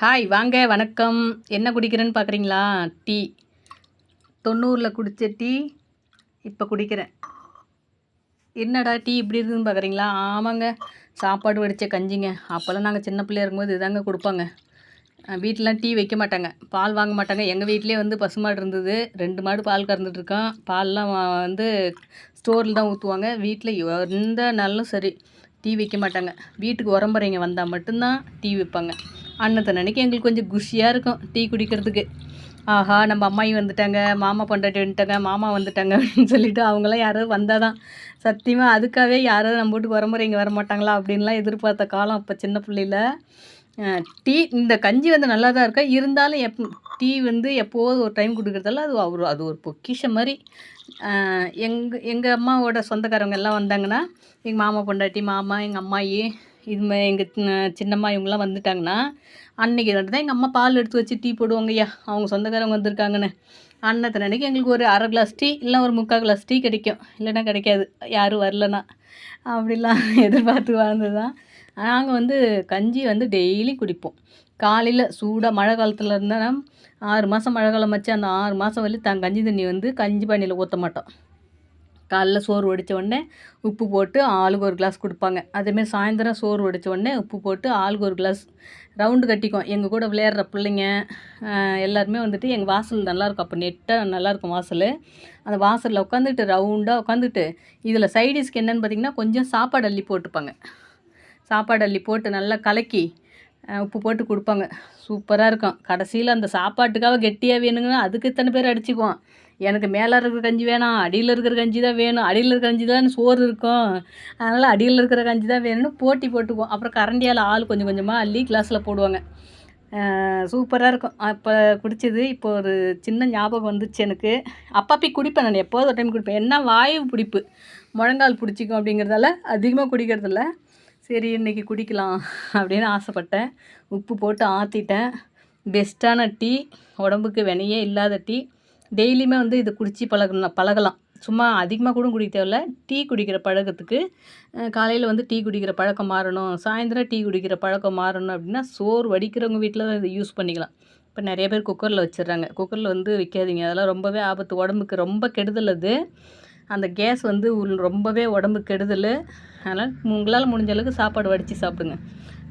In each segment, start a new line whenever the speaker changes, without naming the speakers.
Hi வாங்க வணக்கம். என்ன குடிக்கிறேன்னு பார்க்குறீங்களா? டீ. 90ல் குடித்த டீ இப்போ குடிக்கிறேன். என்னடா டீ இப்படி இருக்குதுன்னு பார்க்குறீங்களா? ஆமாங்க, சாப்பாடு வடித்த கஞ்சிங்க. அப்போல்லாம் நாங்கள் சின்ன பிள்ளையா இருக்கும்போது இதாங்க கொடுப்பாங்க. வீட்டிலலாம் டீ வைக்க மாட்டாங்க, பால் வாங்க மாட்டாங்க. எங்கள் வீட்டிலே வந்து பசுமாடு இருந்தது, 2 மாடு பால் கறந்துட்டுருக்கோம். பால்லாம் வந்து ஸ்டோரில் தான் ஊற்றுவாங்க. வீட்டில் எந்த நாளும் சரி டீ வைக்க மாட்டாங்க. வீட்டுக்கு உறம்பறைங்க வந்தால் மட்டும்தான் டீ வைப்பாங்க. அன்னத்தன்னைக்கு எங்களுக்கு கொஞ்சம் குஷியாக இருக்கும் டீ குடிக்கிறதுக்கு. ஆஹா, நம்ம அம்மாயி வந்துட்டாங்க, மாமா பொண்டாட்டி வந்துட்டாங்க, மாமா வந்துட்டாங்க அப்படின்னு சொல்லிட்டு அவங்களாம் யாராவது வந்தால் தான் சத்தியமாக அதுக்காகவே யாராவது நம்ம வீட்டுக்கு வரமுறைங்க வரமாட்டாங்களா அப்படின்லாம் எதிர்பார்த்த காலம் அப்போ சின்ன பிள்ளையில. டீ இந்த கஞ்சி வந்து நல்லா தான் இருக்கா, இருந்தாலும் டீ வந்து எப்போது ஒரு டைம் குடிக்கிறதால அது ஒரு பொக்கிஷம் மாதிரி. எங்கள் அம்மாவோட சொந்தக்காரவங்க எல்லாம் வந்தாங்கன்னா, எங்கள் மாமா பொண்டாட்டி, மாமா, எங்கள் அம்மாயி, இதுமாதிரி எங்கள் சின்னம்மா இவங்கெல்லாம் வந்துட்டாங்கன்னா, அன்றைக்கி தான் எங்கள் அம்மா பால் எடுத்து வச்சு டீ போடுவாங்கய்யா, அவங்க சொந்தக்காரங்க வந்திருக்காங்கன்னு. அன்னைக்கு எங்களுக்கு ஒரு 1/2 கிளாஸ் டீ இல்லை ஒரு 3/4 கிளாஸ் டீ கிடைக்கும், இல்லைன்னா கிடைக்காது யாரும் வரலன்னா. அப்படிலாம் எதிர்பார்த்து வாழ்ந்தது தான். நாங்கள் வந்து கஞ்சி வந்து டெய்லி குடிப்போம். காலையில் சூடாக மழை காலத்தில் இருந்தால் 6 மாதம் மழை காலம் வச்சு அந்த 6 மாதம் வரலும் கஞ்சி தண்ணி வந்து கஞ்சி பானையில் ஊற்ற மாட்டோம். காலைல சோறு வடித்த உடனே உப்பு போட்டு ஆளுக்கு ஒரு கிளாஸ் கொடுப்பாங்க. அதேமாரி சாயந்தரம் சோறு வடித்த உடனே உப்பு போட்டு ஆளுக்கு ஒரு கிளாஸ் ரவுண்டு கட்டிக்குவோம். எங்கள் கூட விளையாடுற பிள்ளைங்க எல்லாருமே வந்துட்டு எங்கள் வாசல் நல்லாயிருக்கும், அப்போ நெட்டாக நல்லாயிருக்கும் வாசல். அந்த வாசலில் உட்காந்துட்டு ரவுண்டாக உட்காந்துட்டு இதில் சைடிஷ்க்கு என்னென்னு பார்த்திங்கன்னா கொஞ்சம் சாப்பாடு அள்ளி போட்டுப்பாங்க. சாப்பாடு அள்ளி போட்டு நல்லா கலக்கி உப்பு போட்டு கொடுப்பாங்க. சூப்பராக இருக்கும். கடைசியில் அந்த சாப்பாட்டுக்காக கெட்டியாக வேணுங்கன்னா அதுக்கு இத்தனை பேர் அடிச்சுக்குவோம். எனக்கு மேலே இருக்கிற கஞ்சி வேணாம், அடியில் இருக்கிற கஞ்சி தான் வேணும், அடியில் இருக்கிற கஞ்சி தான் சோறு இருக்கும், அதனால் அடியில் இருக்கிற கஞ்சி தான் வேணும்னு போட்டி போட்டுக்குவோம். அப்புறம் கரண்டியால் ஆள் கொஞ்சம் கொஞ்சமாக அள்ளி கிளாஸில் போடுவாங்க. சூப்பராக இருக்கும். அப்போ குடித்தது இப்போ ஒரு சின்ன ஞாபகம் வந்துச்சு எனக்கு. அப்பப்போ குடிப்பேன், நான் எப்போது ஒரு டைம் குடிப்பேன். என்ன வாயு பிடிப்பு, முழங்கால் பிடிச்சிக்கும் அப்படிங்கிறதால அதிகமாக குடிக்கிறதில்ல. சரி இன்றைக்கி குடிக்கலாம் அப்படின்னு ஆசைப்பட்டேன். உப்பு போட்டு ஆற்றிட்டேன். பெஸ்ட்டான டீ, உடம்புக்கு வினையே இல்லாத டீ. டெய்லியுமே வந்து இதை குடித்து பழகலாம். சும்மா அதிகமாக கூட குடிக்க தேவையில்ல. டீ குடிக்கிற பழக்கத்துக்கு காலையில் வந்து டீ குடிக்கிற பழக்கம் மாறணும், சாயந்தரம் டீ குடிக்கிற பழக்கம் மாறணும் அப்படின்னா சோறு வடிக்கிறவங்க வீட்டில் தான் இதை யூஸ் பண்ணிக்கலாம். இப்போ நிறைய பேர் குக்கரில் வச்சிடுறாங்க. குக்கரில் வந்து வைக்காதீங்க, அதெல்லாம் ரொம்பவே ஆபத்து, உடம்புக்கு ரொம்ப கெடுதல். அது அந்த கேஸ் வந்து ரொம்பவே உடம்புக்கு கெடுதல். அதனால் உங்களால் முடிஞ்ச அளவுக்கு சாப்பாடு வடித்து சாப்பிடுங்க.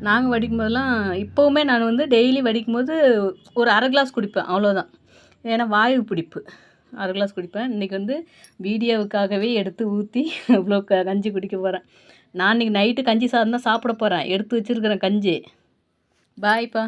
நாங்கள் வடிக்கும் போதெல்லாம் இப்போவுமே நான் வந்து டெய்லி வடிக்கும் போது ஒரு 1/2 கிளாஸ் குடிப்பேன், அவ்வளோதான். ஏன்னா வாயு பிடிப்பு 1/2 கிளாஸ் குடிப்பேன். இன்றைக்கி வந்து வீடியோவுக்காகவே எடுத்து ஊற்றி இவ்வளோ கஞ்சி குடிக்க போகிறேன். நான் இன்றைக்கி நைட்டு கஞ்சி சாதம் தான் சாப்பிட போகிறேன். எடுத்து வச்சுருக்கிறேன் கஞ்சி. பாய்ப்பா.